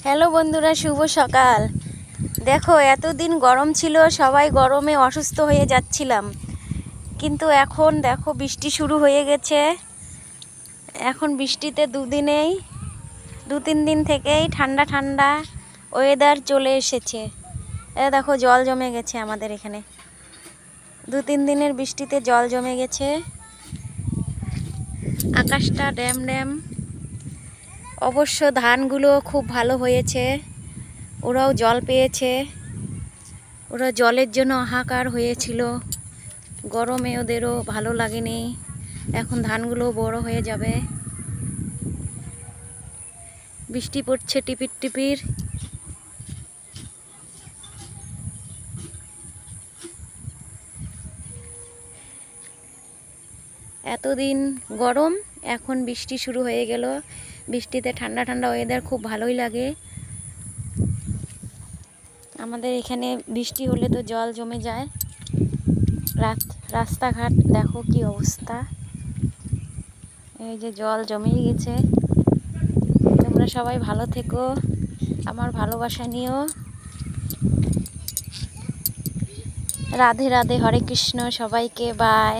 Hello বন্ধুরা, শুভ সকাল। দেখো, এতদিন গরম ছিল, সবাই গরমে অসুস্থ হয়ে যাচ্ছিলাম, কিন্তু এখন দেখো বৃষ্টি শুরু হয়ে গেছে। এখন বৃষ্টিতে দু তিন দিন থেকেই ঠান্ডা ঠান্ডা ওয়েদার চলে এসেছে। দেখো জল জমে গেছে আমাদের এখানে, দু তিন দিনের বৃষ্টিতে জল জমে গেছে। আকাশটা ড্যাম ড্যাম। অবশ্য ধানগুলো খুব ভালো হয়েছে, ওরাও জল পেয়েছে। ওরা জলের জন্য হাহাকার হয়েছিল, গরমে ওদেরও ভালো লাগেনি। এখন ধানগুলো বড় হয়ে যাবে। বৃষ্টি পড়ছে টিপির টিপির। এতদিন গরম, এখন বৃষ্টি শুরু হয়ে গেল। বৃষ্টিতে ঠান্ডা ঠান্ডা ওয়েদার, খুব ভালোই লাগে। আমাদের এখানে বৃষ্টি হলে তো জল জমে যায়। রাস্তাঘাট দেখো কি অবস্থা, এই যে জল জমেই গেছে। তোমরা সবাই ভালো থেকো, আমার ভালোবাসা নিও। রাধে রাধে, হরে কৃষ্ণ, সবাইকে বাই।